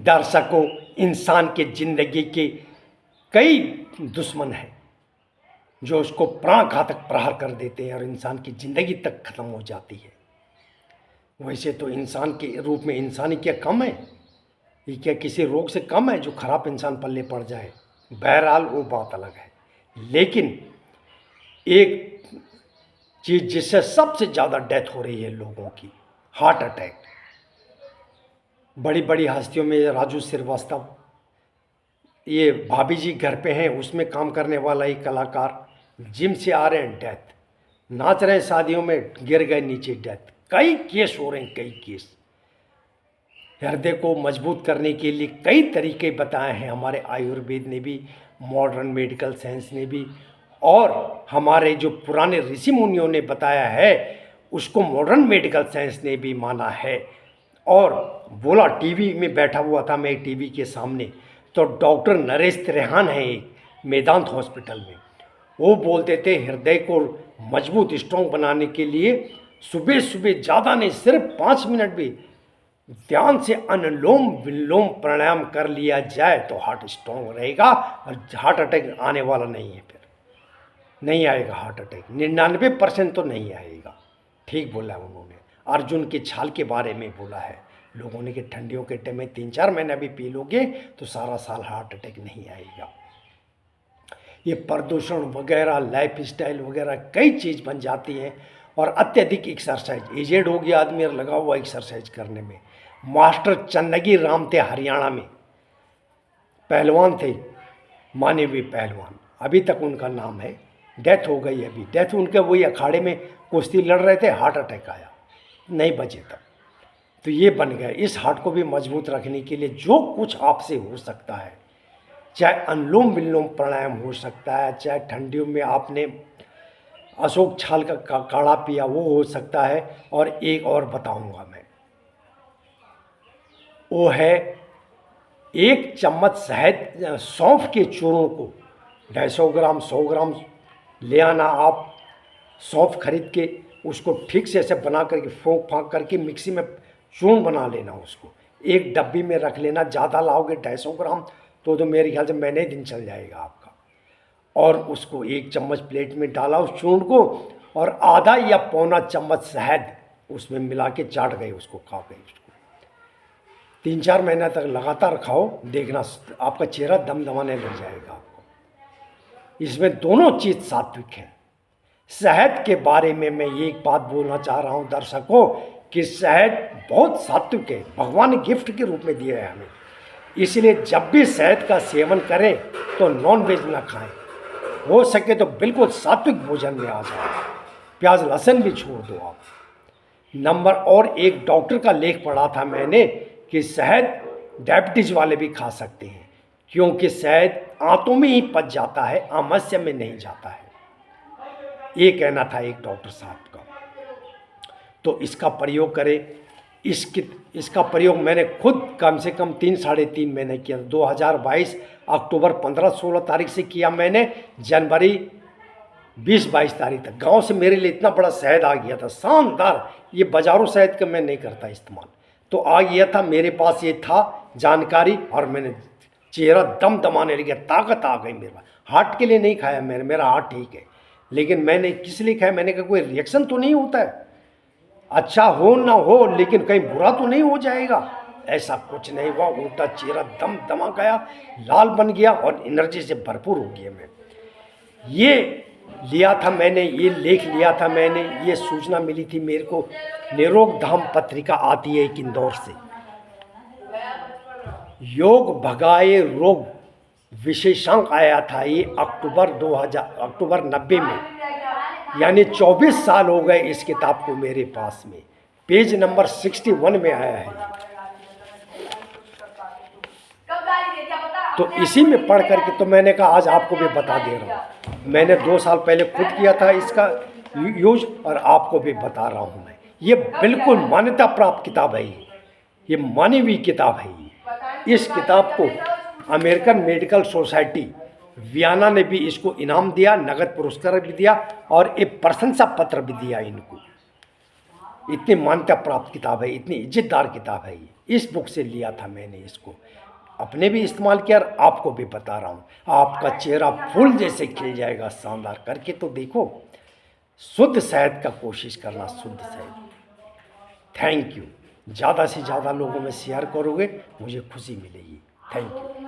दर्शकों, इंसान के ज़िंदगी के कई दुश्मन हैं जो उसको प्राणघातक प्रहार कर देते हैं और इंसान की ज़िंदगी तक ख़त्म हो जाती है। वैसे तो इंसान के रूप में इंसानी क्या कम है? ये क्या किसी रोग से कम है जो खराब इंसान पल्ले पड़ जाए? बहरहाल वो बात अलग है। लेकिन एक चीज़ जिससे सबसे ज़्यादा डेथ हो रही है लोगों की, हार्ट अटैक। बड़ी बड़ी हस्तियों में राजू श्रीवास्तव, ये भाभी जी घर पे हैं, उसमें काम करने वाला एक कलाकार, जिम से आ रहे हैं डेथ, नाच रहे हैं शादियों में गिर गए नीचे डेथ। कई केस हो रहे हैं, कई केस। हृदय को मजबूत करने के लिए कई तरीके बताए हैं हमारे आयुर्वेद ने भी, मॉडर्न मेडिकल साइंस ने भी, और हमारे जो पुराने ऋषि मुनियों ने बताया है उसको मॉडर्न मेडिकल साइंस ने भी माना है। और बोला, टीवी में बैठा हुआ था मैं टीवी के सामने, तो डॉक्टर नरेश त्रेहान है एक मेदांत हॉस्पिटल में, वो बोलते थे हृदय को मजबूत स्ट्रॉन्ग बनाने के लिए सुबह सुबह ज़्यादा नहीं, सिर्फ 5 मिनट भी ध्यान से अनुलोम विलोम प्राणायाम कर लिया जाए तो हार्ट स्ट्रॉन्ग रहेगा और हार्ट अटैक आने वाला नहीं है। फिर नहीं आएगा हार्ट अटैक, 99% तो नहीं आएगा। ठीक बोला उन्होंने। अर्जुन की छाल के बारे में बोला है लोगों ने कि ठंडियों के टाइम में 3-4 महीना भी पी लोगे तो सारा साल हार्ट अटैक नहीं आएगा। ये प्रदूषण वगैरह, लाइफ स्टाइल वगैरह कई चीज़ बन जाती हैं। और अत्यधिक एक्सरसाइज, एजेड हो गया आदमी और लगा हुआ एक्सरसाइज करने में। मास्टर चंदगी राम थे हरियाणा में, पहलवान थे, मानवीय पहलवान, अभी तक उनका नाम है। डेथ हो गई अभी, डेथ उनके वही अखाड़े में कुश्ती लड़ रहे थे, हार्ट अटैक आया, नहीं बचे तब। तो ये बन गए। इस हार्ट को भी मजबूत रखने के लिए जो कुछ आपसे हो सकता है, चाहे अनुलोम विलोम प्राणायाम हो सकता है, चाहे ठंडियों में आपने अशोक छाल का काढ़ा पिया वो हो सकता है। और एक और बताऊंगा मैं, वो है 1 चम्मच शहद, सौंफ के चूर्ण को 250 ग्राम 100 ग्राम ले आना आप, सौंफ खरीद के उसको ठीक से ऐसे बना करके फोंक फाँक करके मिक्सी में चूर्ण बना लेना, उसको एक डब्बी में रख लेना। ज़्यादा लाओगे 250 ग्राम तो मेरे ख्याल से महीने दिन चल जाएगा आपका। और उसको 1 चम्मच प्लेट में डाला उस चूर्ण को, और आधा या पौना चम्मच शहद उसमें मिला के चाट गए, उसको खा गए। उसको 3-4 महीना तक लगातार खाओ, देखना आपका चेहरा दमदमाने लग जाएगा आपको। इसमें दोनों चीज़ सात्विक है। शहद के बारे में मैं ये एक बात बोलना चाह रहा हूँ दर्शकों कि शहद बहुत सात्विक है, भगवान ने गिफ्ट के रूप में दिया है हमें। इसलिए जब भी शहद का सेवन करें तो नॉन वेज ना खाएं, हो सके तो बिल्कुल सात्विक भोजन में आ जाए, प्याज लहसुन भी छोड़ दो आप। नंबर और एक डॉक्टर का लेख पढ़ा था मैंने कि शहद डायबिटीज वाले भी खा सकते हैं, क्योंकि शहद आंतों में ही पच जाता है, आमाशय में नहीं जाता है। ये कहना था एक डॉक्टर साहब का। तो इसका प्रयोग करें। इसका प्रयोग मैंने खुद कम से कम 3-3.5 महीने किया। 2022 अक्टूबर 15-16 तारीख से किया मैंने, जनवरी 20-22 तारीख तक। गांव से मेरे लिए इतना बड़ा शहद आ गया था, शानदार। ये बाजारों शहद का मैं नहीं करता इस्तेमाल, तो आ गया था मेरे पास, ये था जानकारी, और मैंने चेहरा दम दमाने लगा, ताकत आ गई मेरे पास। हार्ट के लिए नहीं खाया मैंने, मेरा हार्ट ठीक है, लेकिन मैंने किस लिए खाया? मैंने कहा कोई रिएक्शन तो नहीं होता है, अच्छा हो ना हो लेकिन कहीं बुरा तो नहीं हो जाएगा। ऐसा कुछ नहीं हुआ, उल्टा चेहरा दम दमा गया, लाल बन गया और एनर्जी से भरपूर हो गया मैं। ये लिया था मैंने, ये लेख लिया था मैंने, ये सूचना मिली थी मेरे को, निरोग धाम पत्रिका आती है एक इंदौर से। योग भगाए रोग विशेषांक आया था ये अक्टूबर 90 में, यानी 24 साल हो गए इस किताब को मेरे पास में। पेज नंबर 61 में आया है। तो इसी में पढ़ करके तो मैंने कहा आज आपको भी बता दे रहा हूँ। मैंने 2 साल पहले खुद किया था इसका यूज, और आपको भी बता रहा हूँ मैं। ये बिल्कुल मान्यता प्राप्त किताब है, ये मानवीय किताब है। इस किताब को अमेरिकन मेडिकल सोसाइटी वियना ने भी इसको इनाम दिया, नगद पुरस्कार भी दिया और एक प्रशंसा पत्र भी दिया इनको। इतनी मान्यता प्राप्त किताब है, इतनी इज्जतदार किताब है ये। इस बुक से लिया था मैंने इसको, अपने भी इस्तेमाल किया और आपको भी बता रहा हूँ। आपका चेहरा फूल जैसे खिल जाएगा। शानदार, करके तो देखो। शुद्ध शहद का कोशिश करना, शुद्ध शहद। Thank you. ज़्यादा से ज़्यादा लोगों में शेयर करोगे, मुझे खुशी मिलेगी। Thank you.